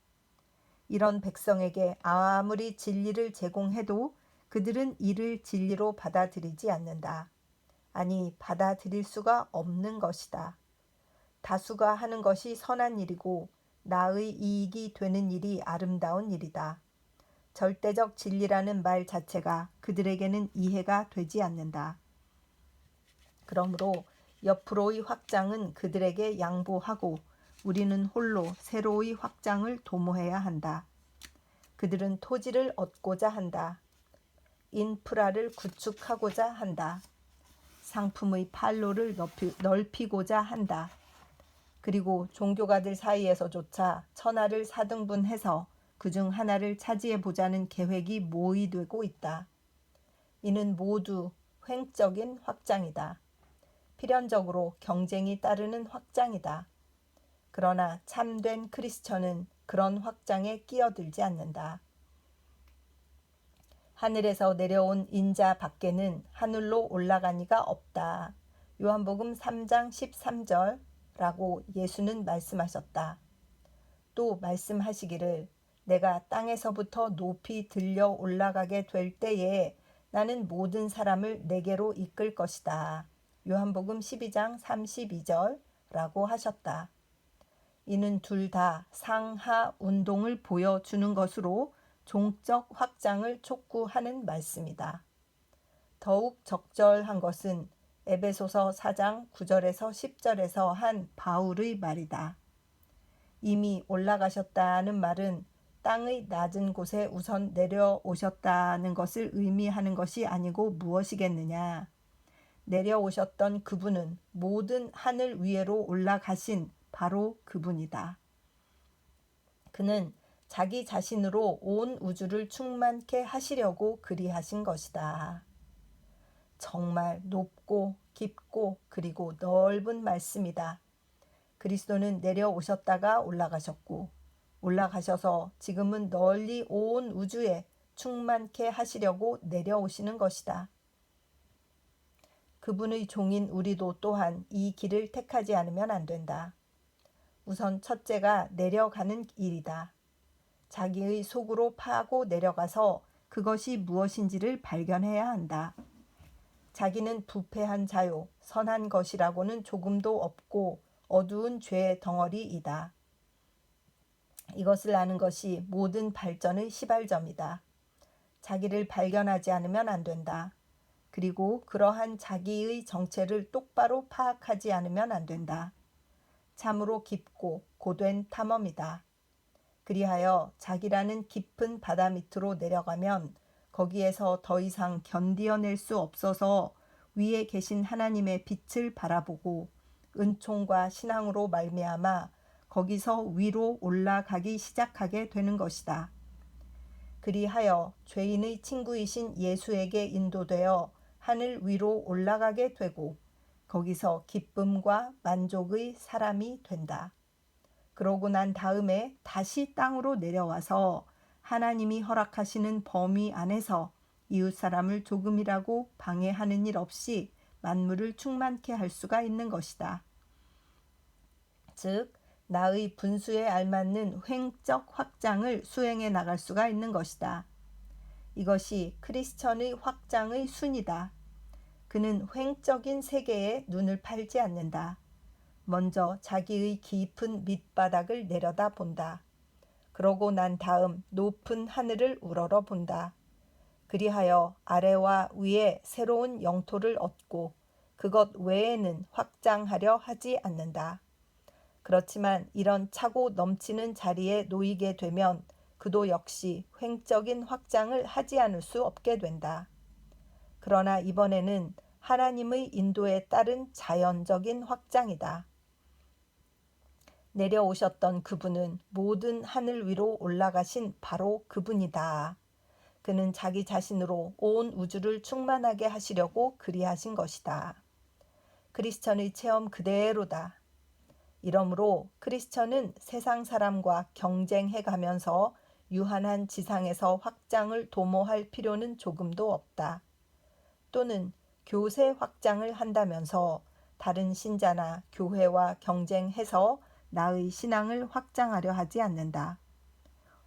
이런 백성에게 아무리 진리를 제공해도 그들은 이를 진리로 받아들이지 않는다. 아니, 받아들일 수가 없는 것이다. 다수가 하는 것이 선한 일이고 나의 이익이 되는 일이 아름다운 일이다. 절대적 진리라는 말 자체가 그들에게는 이해가 되지 않는다. 그러므로 옆으로의 확장은 그들에게 양보하고 우리는 홀로 세로의 확장을 도모해야 한다. 그들은 토지를 얻고자 한다. 인프라를 구축하고자 한다. 상품의 판로를 넓히고자 한다. 그리고 종교가들 사이에서조차 천하를 사등분해서 그중 하나를 차지해보자는 계획이 모의되고 있다. 이는 모두 횡적인 확장이다. 필연적으로 경쟁이 따르는 확장이다. 그러나 참된 크리스천은 그런 확장에 끼어들지 않는다. 하늘에서 내려온 인자 밖에는 하늘로 올라가니가 없다. 요한복음 3장 13절라고 예수는 말씀하셨다. 또 말씀하시기를 내가 땅에서부터 높이 들려 올라가게 될 때에 나는 모든 사람을 내게로 이끌 것이다. 요한복음 12장 32절라고 하셨다. 이는 둘 다 상하 운동을 보여주는 것으로 종적 확장을 촉구하는 말씀이다. 더욱 적절한 것은 에베소서 4장 9절에서 10절에서 한 바울의 말이다. 이미 올라가셨다는 말은 땅의 낮은 곳에 우선 내려오셨다는 것을 의미하는 것이 아니고 무엇이겠느냐. 내려오셨던 그분은 모든 하늘 위로 올라가신 바로 그분이다. 그는 자기 자신으로 온 우주를 충만케 하시려고 그리하신 것이다. 정말 높고 깊고 그리고 넓은 말씀이다. 그리스도는 내려오셨다가 올라가셨고 올라가셔서 지금은 널리 온 우주에 충만케 하시려고 내려오시는 것이다. 그분의 종인 우리도 또한 이 길을 택하지 않으면 안 된다. 우선 첫째가 내려가는 일이다. 자기의 속으로 파고 내려가서 그것이 무엇인지를 발견해야 한다. 자기는 부패한 자요, 선한 것이라고는 조금도 없고 어두운 죄의 덩어리이다. 이것을 아는 것이 모든 발전의 시발점이다. 자기를 발견하지 않으면 안 된다. 그리고 그러한 자기의 정체를 똑바로 파악하지 않으면 안 된다. 참으로 깊고 고된 탐험이다. 그리하여 자기라는 깊은 바다 밑으로 내려가면 거기에서 더 이상 견디어낼 수 없어서 위에 계신 하나님의 빛을 바라보고 은총과 신앙으로 말미암아 거기서 위로 올라가기 시작하게 되는 것이다. 그리하여 죄인의 친구이신 예수에게 인도되어 하늘 위로 올라가게 되고 거기서 기쁨과 만족의 사람이 된다. 그러고 난 다음에 다시 땅으로 내려와서 하나님이 허락하시는 범위 안에서 이웃 사람을 조금이라고 방해하는 일 없이 만물을 충만케 할 수가 있는 것이다. 즉, 나의 분수에 알맞는 횡적 확장을 수행해 나갈 수가 있는 것이다. 이것이 크리스천의 확장의 순이다. 그는 횡적인 세계에 눈을 팔지 않는다. 먼저 자기의 깊은 밑바닥을 내려다 본다. 그러고 난 다음 높은 하늘을 우러러 본다. 그리하여 아래와 위에 새로운 영토를 얻고 그것 외에는 확장하려 하지 않는다. 그렇지만 이런 차고 넘치는 자리에 놓이게 되면 그도 역시 횡적인 확장을 하지 않을 수 없게 된다. 그러나 이번에는 하나님의 인도에 따른 자연적인 확장이다. 내려오셨던 그분은 모든 하늘 위로 올라가신 바로 그분이다. 그는 자기 자신으로 온 우주를 충만하게 하시려고 그리하신 것이다. 크리스천의 체험 그대로다. 이러므로 크리스천은 세상 사람과 경쟁해 가면서 유한한 지상에서 확장을 도모할 필요는 조금도 없다. 또는 교세 확장을 한다면서 다른 신자나 교회와 경쟁해서 나의 신앙을 확장하려 하지 않는다.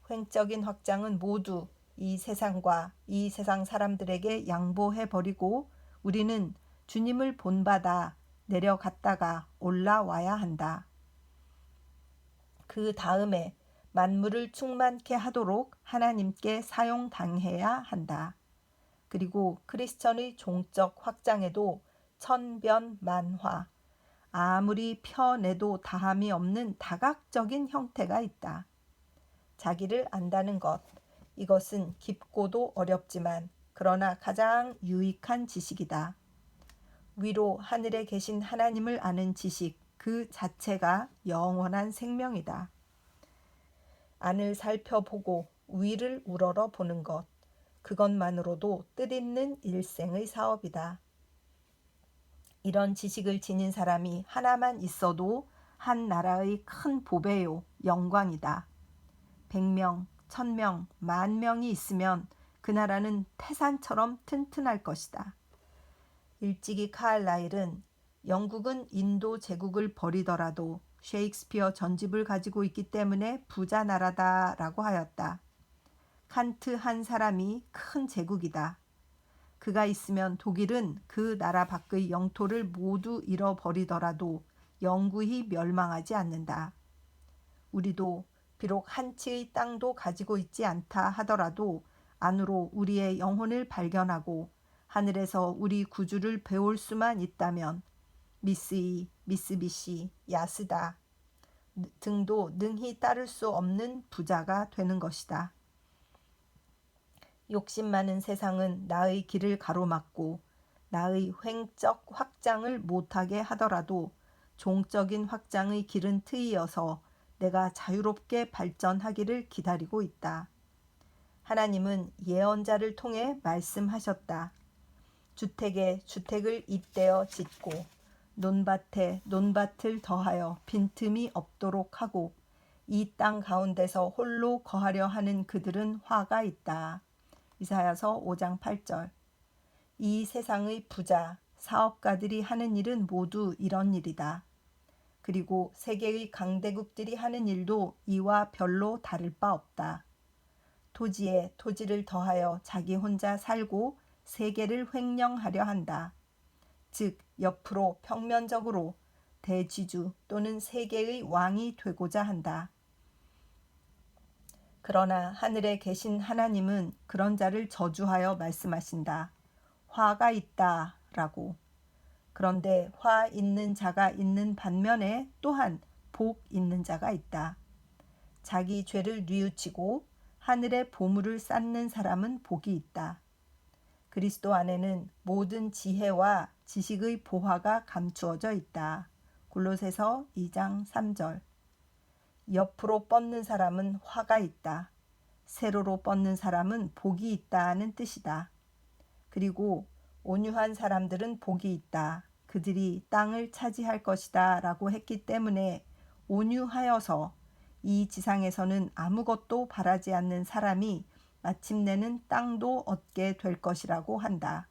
횡적인 확장은 모두 이 세상과 이 세상 사람들에게 양보해버리고 우리는 주님을 본받아 내려갔다가 올라와야 한다. 그 다음에 만물을 충만케 하도록 하나님께 사용당해야 한다. 그리고 크리스천의 종적 확장에도 천변만화, 아무리 펴내도 다함이 없는 다각적인 형태가 있다. 자기를 안다는 것, 이것은 깊고도 어렵지만 그러나 가장 유익한 지식이다. 위로 하늘에 계신 하나님을 아는 지식 그 자체가 영원한 생명이다. 안을 살펴보고 위를 우러러 보는 것, 그것만으로도 뜻있는 일생의 사업이다. 이런 지식을 지닌 사람이 하나만 있어도 한 나라의 큰 보배요, 영광이다. 100명, 1000명, 10,000명이 있으면 그 나라는 태산처럼 튼튼할 것이다. 일찍이 카를라일은 영국은 인도 제국을 버리더라도 셰익스피어 전집을 가지고 있기 때문에 부자 나라다라고 하였다. 칸트 한 사람이 큰 제국이다. 그가 있으면 독일은 그 나라 밖의 영토를 모두 잃어버리더라도 영구히 멸망하지 않는다. 우리도 비록 한 치의 땅도 가지고 있지 않다 하더라도 안으로 우리의 영혼을 발견하고 하늘에서 우리 구주를 배울 수만 있다면 미쓰이, 미쓰비시, 야스다 등도 능히 따를 수 없는 부자가 되는 것이다. 욕심 많은 세상은 나의 길을 가로막고 나의 횡적 확장을 못하게 하더라도 종적인 확장의 길은 트이어서 내가 자유롭게 발전하기를 기다리고 있다. 하나님은 예언자를 통해 말씀하셨다. 주택에 주택을 잇대어 짓고 논밭에 논밭을 더하여 빈틈이 없도록 하고 이 땅 가운데서 홀로 거하려 하는 그들은 화가 있다. 이사야서 5장 8절. 이 세상의 부자, 사업가들이 하는 일은 모두 이런 일이다. 그리고 세계의 강대국들이 하는 일도 이와 별로 다를 바 없다. 토지에 토지를 더하여 자기 혼자 살고 세계를 횡령하려 한다. 즉 옆으로 평면적으로 대지주 또는 세계의 왕이 되고자 한다. 그러나 하늘에 계신 하나님은 그런 자를 저주하여 말씀하신다. 화가 있다 라고. 그런데 화 있는 자가 있는 반면에 또한 복 있는 자가 있다. 자기 죄를 뉘우치고 하늘의 보물을 쌓는 사람은 복이 있다. 그리스도 안에는 모든 지혜와 지식의 보화가 감추어져 있다. 골로새서 2장 3절. 옆으로 뻗는 사람은 화가 있다. 세로로 뻗는 사람은 복이 있다는 뜻이다. 그리고 온유한 사람들은 복이 있다. 그들이 땅을 차지할 것이다 라고 했기 때문에 온유하여서 이 지상에서는 아무것도 바라지 않는 사람이 마침내는 땅도 얻게 될 것이라고 한다.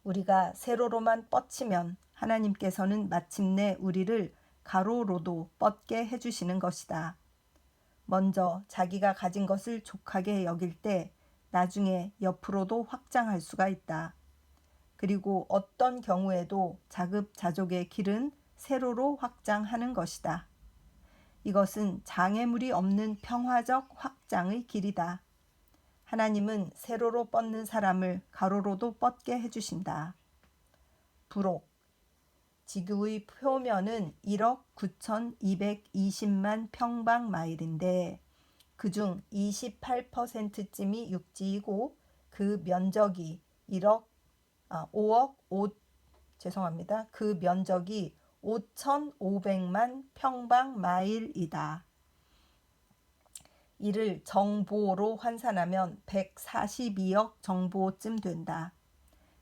우리가 세로로만 뻗치면 하나님께서는 마침내 우리를 가로로도 뻗게 해주시는 것이다. 먼저 자기가 가진 것을 족하게 여길 때 나중에 옆으로도 확장할 수가 있다. 그리고 어떤 경우에도 자급자족의 길은 세로로 확장하는 것이다. 이것은 장애물이 없는 평화적 확장의 길이다. 하나님은 세로로 뻗는 사람을 가로로도 뻗게 해주신다. 부록 지구의 표면은 1억 9,220만 평방마일인데 그중 28%쯤이 육지이고 그 면적이 그 면적이 5,500만 평방마일이다. 이를 정보로 환산하면 142억 정보쯤 된다.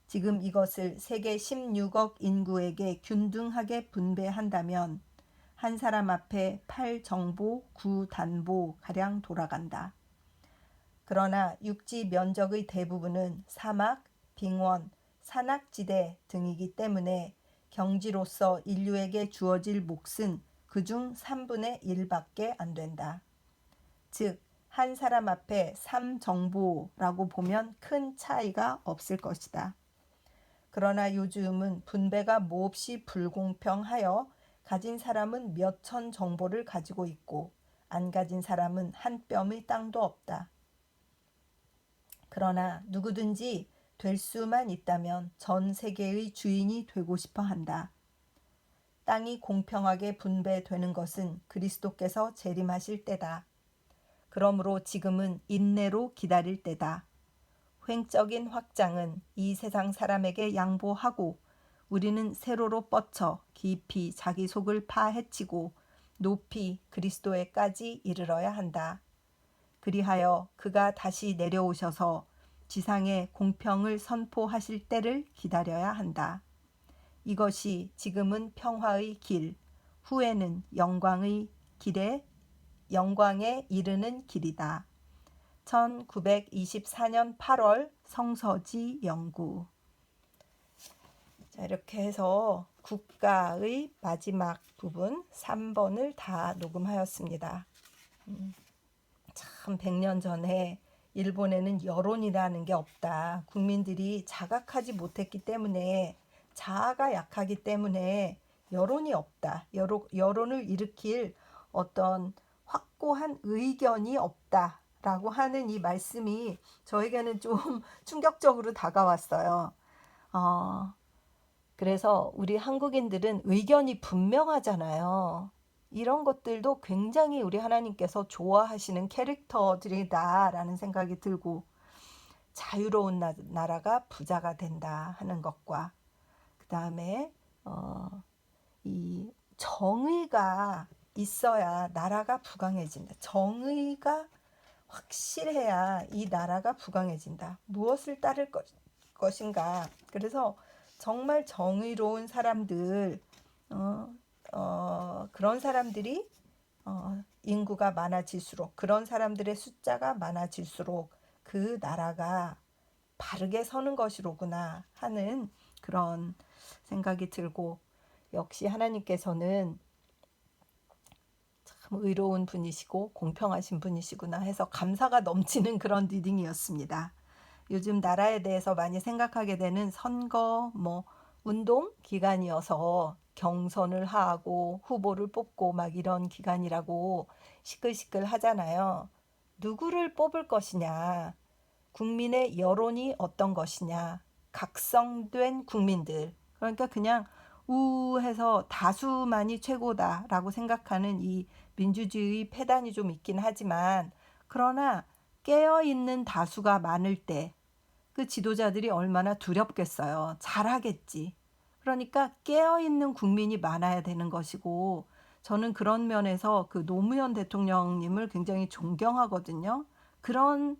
지금 이것을 세계 16억 인구에게 균등하게 분배한다면 한 사람 앞에 8정보, 9단보 가량 돌아간다. 그러나 육지 면적의 대부분은 사막, 빙원, 산악지대 등이기 때문에 경지로서 인류에게 주어질 몫은 그중 3분의 1밖에 안 된다. 즉, 한 사람 앞에 3정보라고 보면 큰 차이가 없을 것이다. 그러나 요즘은 분배가 몹시 불공평하여 가진 사람은 몇천 정보를 가지고 있고 안 가진 사람은 한 뼘의 땅도 없다. 그러나 누구든지 될 수만 있다면 전 세계의 주인이 되고 싶어 한다. 땅이 공평하게 분배되는 것은 그리스도께서 재림하실 때다. 그러므로 지금은 인내로 기다릴 때다. 횡적인 확장은 이 세상 사람에게 양보하고 우리는 세로로 뻗쳐 깊이 자기 속을 파헤치고 높이 그리스도에까지 이르러야 한다. 그리하여 그가 다시 내려오셔서 지상에 공평을 선포하실 때를 기다려야 한다. 이것이 지금은 평화의 길, 후에는 영광에 이르는 길이다. 1924년 8월 성서지 연구. 자, 이렇게 해서 국가의 마지막 부분 3번을 다 녹음하였습니다. 참 100년 전에 일본에는 여론이라는 게 없다. 국민들이 자각하지 못했기 때문에 자아가 약하기 때문에 여론이 없다. 여론을 일으킬 어떤 확고한 의견이 없다라고 하는 이 말씀이 저에게는 좀 충격적으로 다가왔어요. 그래서 우리 한국인들은 의견이 분명하잖아요. 이런 것들도 굉장히 우리 하나님께서 좋아하시는 캐릭터들이다라는 생각이 들고 자유로운 나라가 부자가 된다 하는 것과 그 다음에 이 정의가 있어야 나라가 부강해진다. 정의가 확실해야 이 나라가 부강해진다. 무엇을 따를 것인가. 그래서 정말 정의로운 사람들 그런 사람들이 인구가 많아질수록 그런 사람들의 숫자가 많아질수록 그 나라가 바르게 서는 것이로구나 하는 그런 생각이 들고 역시 하나님께서는 참 의로운 분이시고 공평하신 분이시구나 해서 감사가 넘치는 그런 리딩이었습니다. 요즘 나라에 대해서 많이 생각하게 되는 선거, 운동 기간이어서 경선을 하고 후보를 뽑고 막 이런 기간이라고 시끌시끌 하잖아요. 누구를 뽑을 것이냐, 국민의 여론이 어떤 것이냐, 각성된 국민들, 그러니까 그냥 우해서 다수만이 최고다라고 생각하는 이 민주주의 패단이 좀 있긴 하지만 그러나 깨어있는 다수가 많을 때 그 지도자들이 얼마나 두렵겠어요. 잘하겠지. 그러니까 깨어있는 국민이 많아야 되는 것이고, 저는 그런 면에서 그 노무현 대통령님을 굉장히 존경하거든요. 그런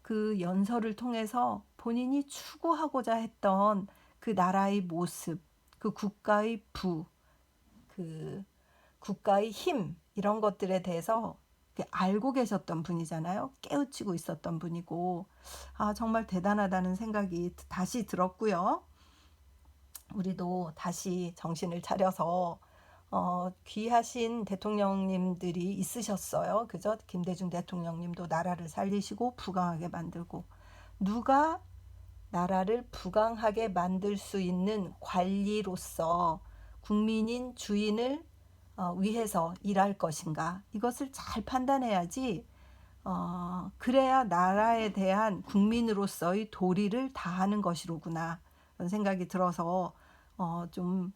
그 연설을 통해서 본인이 추구하고자 했던 그 나라의 모습, 그 국가의 그 국가의 힘, 이런 것들에 대해서 알고 계셨던 분이잖아요. 깨우치고 있었던 분이고, 정말 대단하다는 생각이 다시 들었고요. 우리도 다시 정신을 차려서 귀하신 대통령님들이 있으셨어요. 그죠? 김대중 대통령님도 나라를 살리시고 부강하게 만들고, 누가 나라를 부강하게 만들 수 있는 관리로서 국민인 주인을 위해서 일할 것인가, 이것을 잘 판단해야지. 그래야 나라에 대한 국민으로서의 도리를 다하는 것이로구나, 그런 생각이 들어서 좀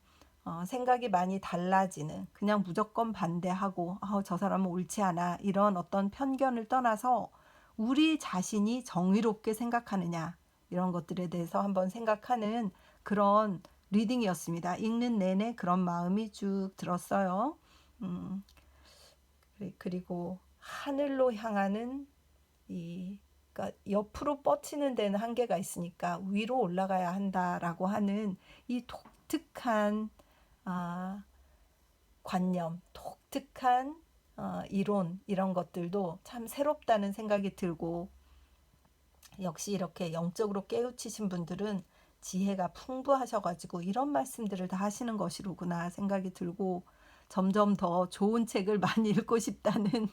생각이 많이 달라지는, 그냥 무조건 반대하고 저 사람은 옳지 않아, 이런 어떤 편견을 떠나서 우리 자신이 정의롭게 생각하느냐, 이런 것들에 대해서 한번 생각하는 그런 리딩이었습니다. 읽는 내내 그런 마음이 쭉 들었어요. 그리고 하늘로 향하는 그러니까 옆으로 뻗치는 데는 한계가 있으니까 위로 올라가야 한다라고 하는 이 독특한 관념, 독특한 이론, 이런 것들도 참 새롭다는 생각이 들고, 역시 이렇게 영적으로 깨우치신 분들은 지혜가 풍부하셔가지고 이런 말씀들을 다 하시는 것이로구나 생각이 들고, 점점 더 좋은 책을 많이 읽고 싶다는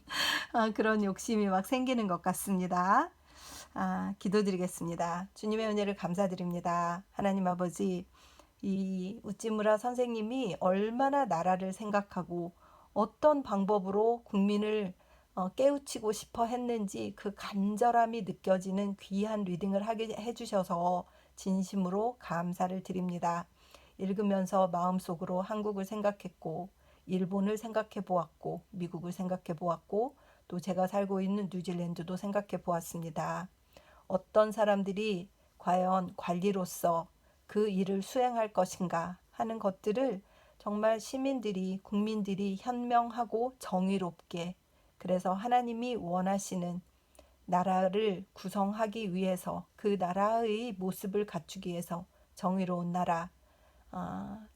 그런 욕심이 막 생기는 것 같습니다. 기도드리겠습니다. 주님의 은혜를 감사드립니다. 하나님 아버지, 이 우찌무라 선생님이 얼마나 나라를 생각하고 어떤 방법으로 국민을 깨우치고 싶어 했는지, 그 간절함이 느껴지는 귀한 리딩을 하게 해주셔서 진심으로 감사를 드립니다. 읽으면서 마음속으로 한국을 생각했고, 일본을 생각해 보았고, 미국을 생각해 보았고, 또 제가 살고 있는 뉴질랜드도 생각해 보았습니다. 어떤 사람들이 과연 관리로서 그 일을 수행할 것인가 하는 것들을 정말 시민들이, 국민들이 현명하고 정의롭게, 그래서 하나님이 원하시는 나라를 구성하기 위해서, 그 나라의 모습을 갖추기 위해서 정의로운 나라,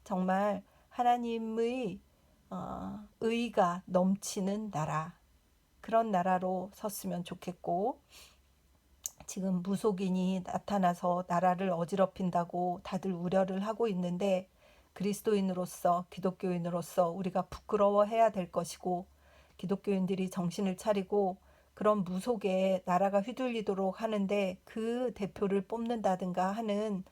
정말 하나님의 의가 넘치는 나라, 그런 나라로 섰으면 좋겠고, 지금 무속인이 나타나서 나라를 어지럽힌다고 다들 우려를 하고 있는데, 그리스도인으로서, 기독교인으로서 우리가 부끄러워해야 될 것이고, 기독교인들이 정신을 차리고 그런 무속에 나라가 휘둘리도록 하는데 그 대표를 뽑는다든가 하는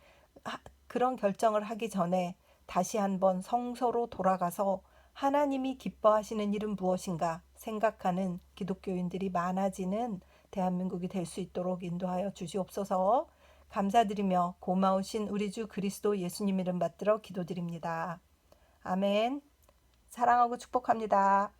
그런 결정을 하기 전에 다시 한번 성서로 돌아가서 하나님이 기뻐하시는 일은 무엇인가 생각하는 기독교인들이 많아지는 대한민국이 될 수 있도록 인도하여 주시옵소서. 감사드리며 고마우신 우리 주 그리스도 예수님 이름 받들어 기도드립니다. 아멘. 사랑하고 축복합니다.